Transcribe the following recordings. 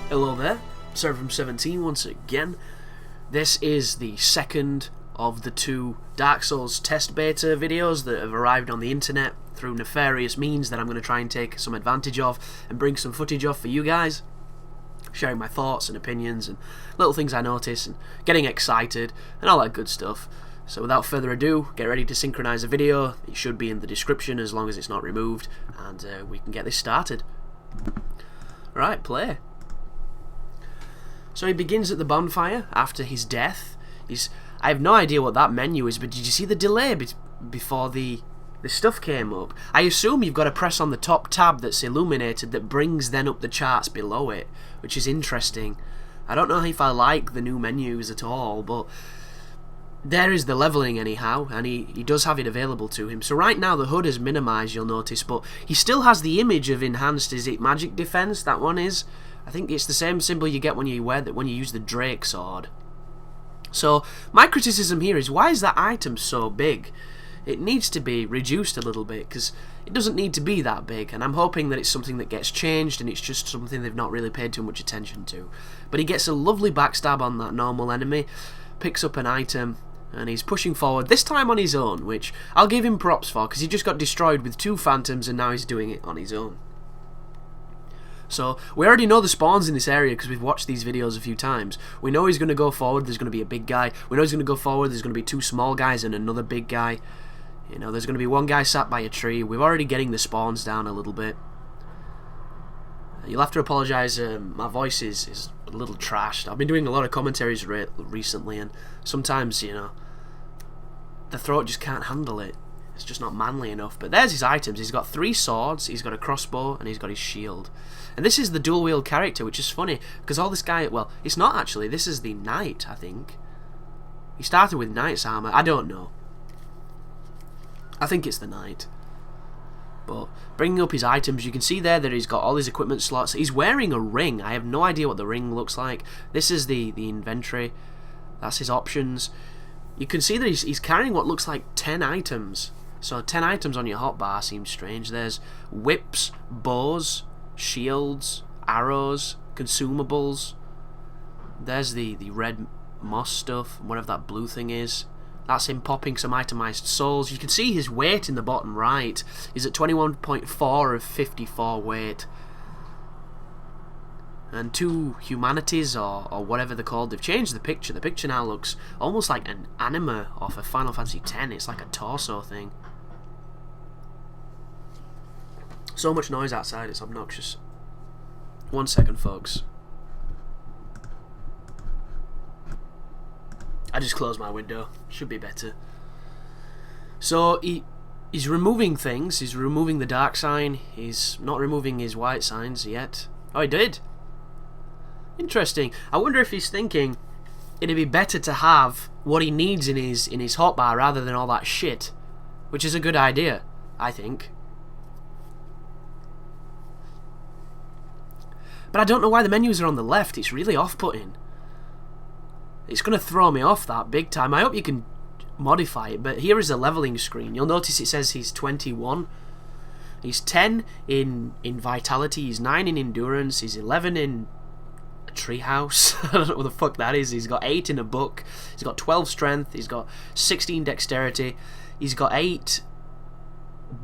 Hello there, Server17 once again. This is the second of the two Dark Souls test beta videos that have arrived on the internet through nefarious means that I'm going to try and take some advantage of and bring some footage of for you guys, sharing my thoughts and opinions and little things I notice and getting excited and all that good stuff. So without further ado, get ready to synchronize the video. It should be in the description as long as it's not removed, and we can get this started. Right, play. So he begins at the bonfire after his death. I have no idea what that menu is, but did you see the delay before the stuff came up? I assume you've got to press on the top tab that's illuminated that brings then up the charts below it, which is interesting. I don't know if I like the new menus at all, but there is the leveling anyhow, and he does have it available to him. So right now the HUD is minimized, you'll notice, but he still has the image of enhanced, is it magic defense? That one is. I think it's the same symbol you get when you use the Drake sword. So my criticism here is, why is that item so big? It needs to be reduced a little bit, because it doesn't need to be that big, and I'm hoping that it's something that gets changed and it's just something they've not really paid too much attention to. But he gets a lovely backstab on that normal enemy, picks up an item, and he's pushing forward, this time on his own, which I'll give him props for, because he just got destroyed with 2 phantoms and now he's doing it on his own. So we already know the spawns in this area because we've watched these videos a few times. We know he's going to go forward, there's going to be a big guy. We know he's going to go forward, there's going to be 2 small guys and another big guy. You know, there's going to be one guy sat by a tree. We're already getting the spawns down a little bit. You'll have to apologise, my voice is a little trashed. I've been doing a lot of commentaries recently, and sometimes, you know, the throat just can't handle it. It's just not manly enough. But there's his items. He's got 3 swords, he's got a crossbow, and he's got his shield. And this is the dual wield character, which is funny, because all this guy, well, it's not actually, this is the knight, I think. He started with knight's armour, I don't know. I think it's the knight. But bringing up his items, you can see there that he's got all his equipment slots. He's wearing a ring. I have no idea what the ring looks like. This is the inventory. That's his options. You can see that he's carrying what looks like 10 items. So 10 items on your hotbar seems strange. There's whips, bows, shields, arrows, consumables. There's the red moss stuff, whatever that blue thing is. That's him popping some itemized souls. You can see his weight in the bottom right. He's at 21.4 of 54 weight. And 2 humanities, or whatever they're called, they've changed the picture. The picture now looks almost like an anima off of Final Fantasy X. It's like a torso thing. So much noise outside, it's obnoxious. 1 second, folks. I just closed my window. Should be better. So he's removing things. He's removing the dark sign. He's not removing his white signs yet. Oh, he did. Interesting. I wonder if he's thinking it'd be better to have what he needs in his hotbar rather than all that shit, which is a good idea, I think. But I don't know why the menus are on the left. It's really off-putting. It's going to throw me off that big time. I hope you can modify it, but here is the leveling screen. You'll notice it says he's 21. He's 10 in vitality, he's 9 in endurance, he's 11 in a treehouse. I don't know what the fuck that is. He's got 8 in a book, he's got 12 strength, he's got 16 dexterity, he's got 8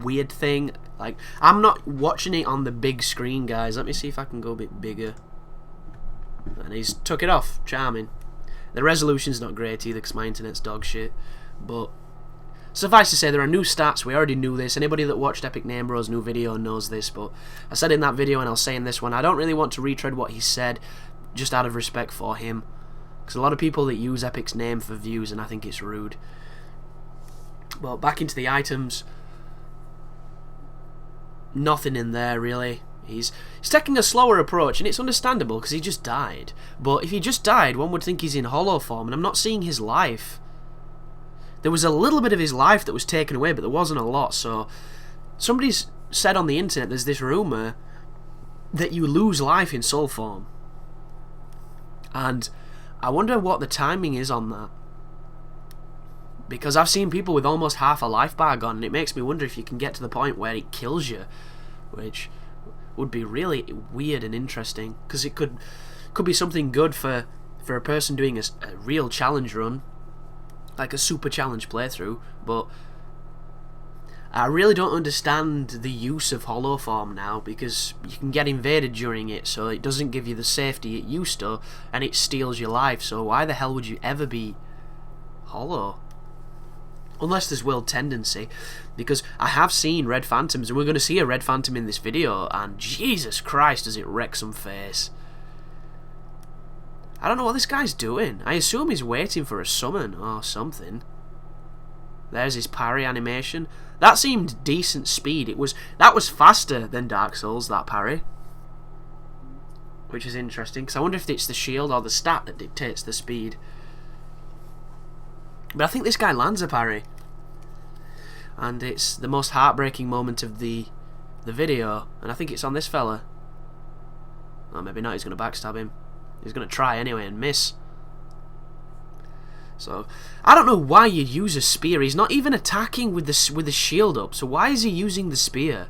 weird thing. Like, I'm not watching it on the big screen, guys. Let me see if I can go a bit bigger. And he's took it off. Charming. The resolution's not great either because my internet's dog shit. But suffice to say, there are new stats. We already knew this. Anybody that watched Epic Name Bro's new video knows this. But I said in that video, and I'll say in this one, I don't really want to retread what he said, just out of respect for him. Because a lot of people that use Epic's name for views, and I think it's rude. Well, back into the items. Nothing in there, really. He's taking a slower approach, and it's understandable because he just died. But if he just died, one would think he's in hollow form, and I'm not seeing his life. There was a little bit of his life that was taken away, but there wasn't a lot. So somebody's said on the internet there's this rumour that you lose life in soul form. And I wonder what the timing is on that. Because I've seen people with almost half a life bar gone, and it makes me wonder if you can get to the point where it kills you, which would be really weird and interesting, because it could Could be something good for a person doing a real challenge run, like a super challenge playthrough, but I really don't understand the use of hollow form now, because you can get invaded during it, so it doesn't give you the safety it used to, and it steals your life. So why the hell would you ever be hollow? Unless there's world tendency, because I have seen red phantoms, and we're going to see a red phantom in this video, and Jesus Christ does it wreck some face. I don't know what this guy's doing. I assume he's waiting for a summon or something. There's his parry animation. That seemed decent speed. That was faster than Dark Souls, that parry. Which is interesting, because I wonder if it's the shield or the stat that dictates the speed. But I think this guy lands a parry. And it's the most heartbreaking moment of the video. And I think it's on this fella. Oh, maybe not, he's going to backstab him. He's going to try anyway and miss. So, I don't know why you use a spear. He's not even attacking with the shield up. So why is he using the spear?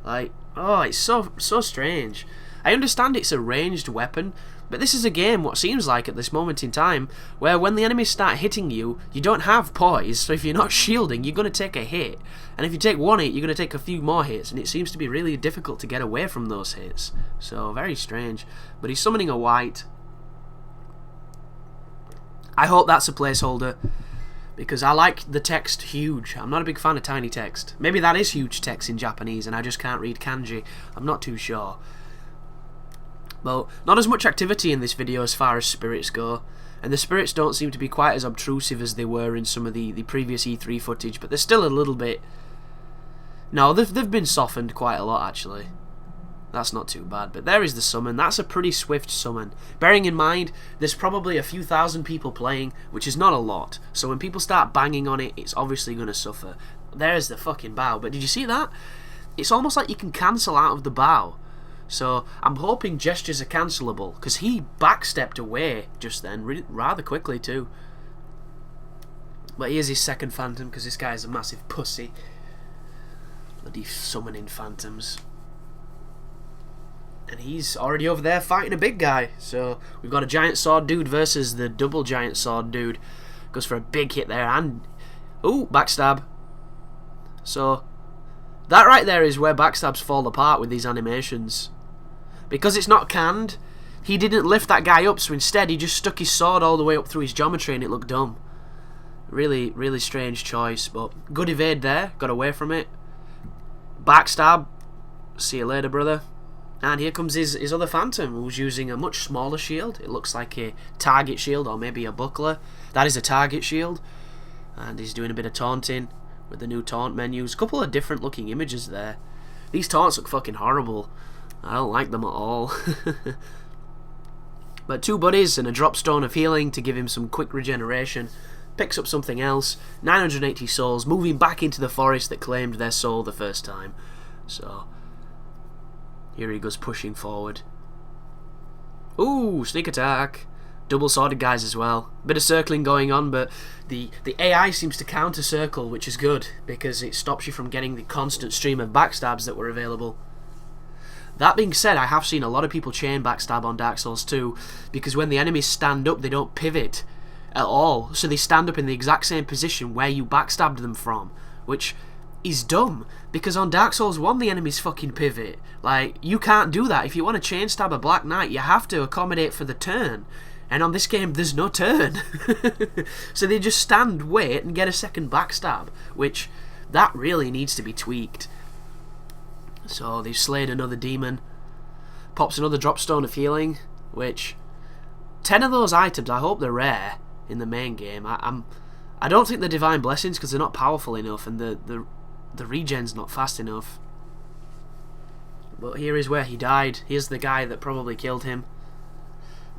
Like, oh, it's so strange. I understand it's a ranged weapon, but this is a game, what seems like at this moment in time, where when the enemies start hitting you, you don't have poise, so if you're not shielding, you're going to take a hit. And if you take one hit, you're going to take a few more hits, and it seems to be really difficult to get away from those hits. So, very strange. But he's summoning a white. I hope that's a placeholder, because I like the text huge. I'm not a big fan of tiny text. Maybe that is huge text in Japanese, and I just can't read kanji. I'm not too sure. Well, not as much activity in this video as far as spirits go, and the spirits don't seem to be quite as obtrusive as they were in some of the previous E3 footage, but they're still a little bit... No, they've been softened quite a lot, actually. That's not too bad, but there is the summon. That's a pretty swift summon. Bearing in mind, there's probably a few thousand people playing, which is not a lot, so when people start banging on it, it's obviously going to suffer. There's the fucking bow, but did you see that? It's almost like you can cancel out of the bow. So I'm hoping gestures are cancelable, because he backstepped away just then, rather quickly too. But here's his second phantom, because this guy's a massive pussy. Bloody summoning phantoms. And he's already over there fighting a big guy. So we've got a giant sword dude versus the double giant sword dude. Goes for a big hit there, and... Ooh, backstab. So that right there is where backstabs fall apart with these animations. Because it's not canned, he didn't lift that guy up, so instead he just stuck his sword all the way up through his geometry and it looked dumb. Really, really strange choice, but good evade there, got away from it. Backstab, see you later, brother. And here comes his other phantom, who's using a much smaller shield. It looks like a target shield, or maybe a buckler. That is a target shield. And he's doing a bit of taunting with the new taunt menus. A couple of different looking images there. These taunts look fucking horrible. I don't like them at all. But two buddies and a drop stone of healing to give him some quick regeneration. Picks up something else. 980 souls, moving back into the forest that claimed their soul the first time. So here he goes pushing forward. Ooh, sneak attack. Double-sworded guys as well. Bit of circling going on, but the AI seems to counter-circle, which is good, because it stops you from getting the constant stream of backstabs that were available. That being said, I have seen a lot of people chain backstab on Dark Souls 2, because when the enemies stand up, they don't pivot at all, so they stand up in the exact same position where you backstabbed them from, which is dumb, because on Dark Souls 1 the enemies fucking pivot. Like, you can't do that. If you want to chain stab a Black Knight, you have to accommodate for the turn. And on this game, there's no turn. So they just stand, wait, and get a second backstab, which, that really needs to be tweaked. So they've slayed another demon. Pops another drop stone of healing, which, 10 of those items, I hope they're rare in the main game. I don't think they're divine blessings, because they're not powerful enough, and the regen's not fast enough. But here is where he died. Here's the guy that probably killed him.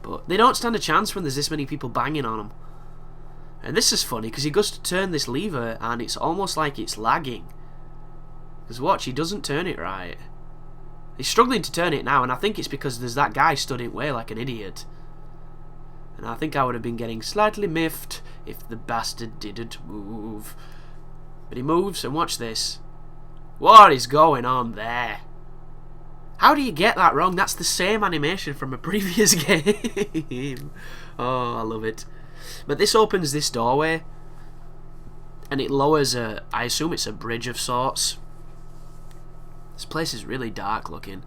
But they don't stand a chance when there's this many people banging on him. And this is funny, because he goes to turn this lever, and it's almost like it's lagging. Because watch, he doesn't turn it right. He's struggling to turn it now, and I think it's because there's that guy stood in way like an idiot. And I think I would have been getting slightly miffed if the bastard didn't move. But he moves, and watch this. What is going on there? How do you get that wrong? That's the same animation from a previous game. Oh, I love it. But this opens this doorway, and it lowers I assume it's a bridge of sorts. This place is really dark looking.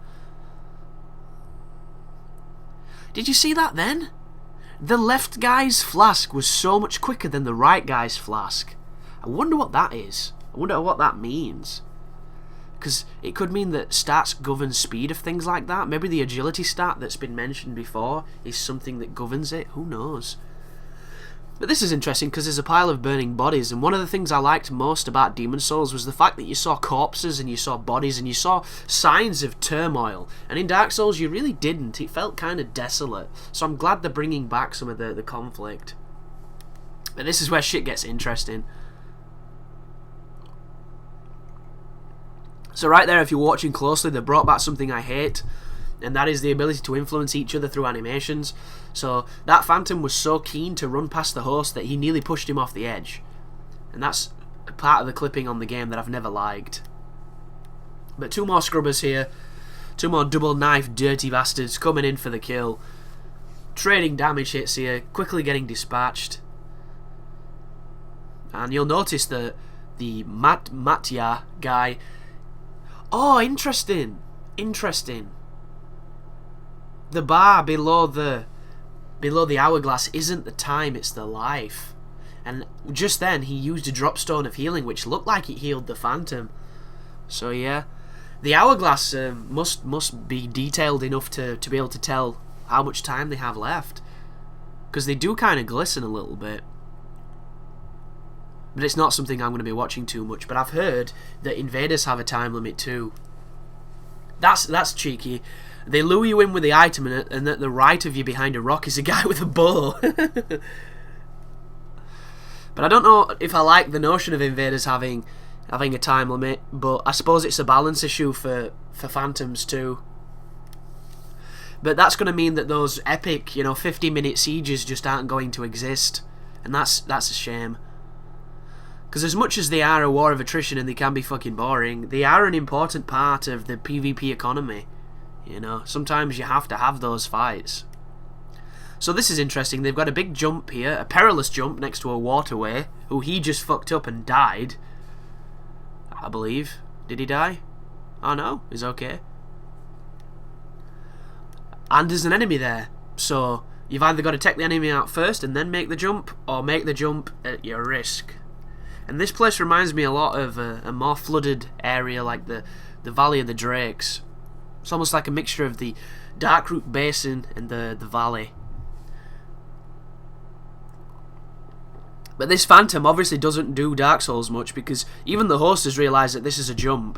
Did you see that then? The left guy's flask was so much quicker than the right guy's flask. I wonder what that is. I wonder what that means. Because it could mean that stats govern speed of things like that. Maybe the agility stat that's been mentioned before is something that governs it. Who knows? But this is interesting because there's a pile of burning bodies, and one of the things I liked most about Demon's Souls was the fact that you saw corpses and you saw bodies and you saw signs of turmoil. And in Dark Souls you really didn't. It felt kind of desolate. So I'm glad they're bringing back some of the conflict. But this is where shit gets interesting. So right there, if you're watching closely, they brought back something I hate, and that is the ability to influence each other through animations. So that Phantom was so keen to run past the host that he nearly pushed him off the edge. And that's a part of the clipping on the game that I've never liked. But two more scrubbers here. Two more double knife dirty bastards coming in for the kill. Trading damage hits here, quickly getting dispatched. And you'll notice that the Matya guy... Oh, interesting. Interesting. The bar below the hourglass isn't the time, it's the life. And just then he used a drop stone of healing, which looked like it healed the Phantom. So yeah, the hourglass must be detailed enough to be able to tell how much time they have left, because they do kind of glisten a little bit. But it's not something I'm going to be watching too much. But I've heard that invaders have a time limit too. That's cheeky. They lure you in with the item, and at the right of you behind a rock is a guy with a bow. But I don't know if I like the notion of invaders having a time limit, but I suppose it's a balance issue for Phantoms too. But that's going to mean that those epic, 50-minute sieges just aren't going to exist, and that's a shame. Because as much as they are a war of attrition and they can be fucking boring, they are an important part of the PvP economy. Sometimes you have to have those fights. So this is interesting. They've got a big jump here, a perilous jump next to a waterway, who he just fucked up and died. I believe. Did he die? Oh no, he's okay. And there's an enemy there. So you've either got to take the enemy out first and then make the jump, or make the jump at your risk. And this place reminds me a lot of a more flooded area like the Valley of the Drakes. It's almost like a mixture of the Darkroot Basin and the valley. But this Phantom obviously doesn't do Dark Souls much, because even the host has realised that this is a jump.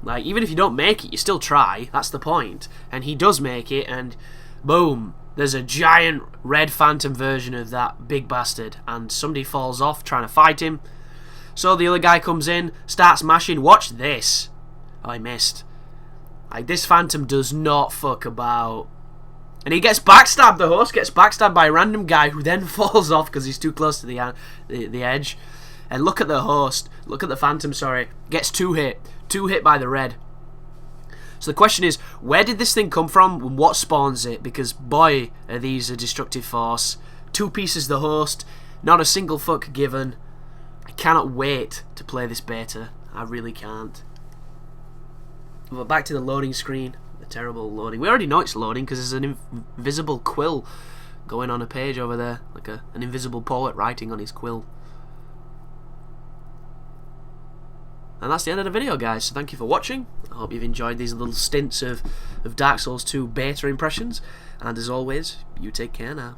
Like, even if you don't make it, you still try. That's the point. And he does make it, and boom, there's a giant red Phantom version of that big bastard, and somebody falls off trying to fight him. So the other guy comes in, starts mashing. Watch this. Oh, I missed. Like, this Phantom does not fuck about. And he gets backstabbed. The host gets backstabbed by a random guy who then falls off because he's too close to the edge. And look at the host. Look at the Phantom, sorry. Gets two hit. Two hit by the red. So the question is, where did this thing come from and what spawns it? Because boy, are these a destructive force. 2 pieces the host. Not a single fuck given. I cannot wait to play this beta. I really can't. But back to the loading screen. The terrible loading. We already know it's loading because there's an invisible quill going on a page over there. Like an invisible poet writing on his quill. And that's the end of the video, guys. So thank you for watching. I hope you've enjoyed these little stints of Dark Souls 2 beta impressions. And as always, you take care now.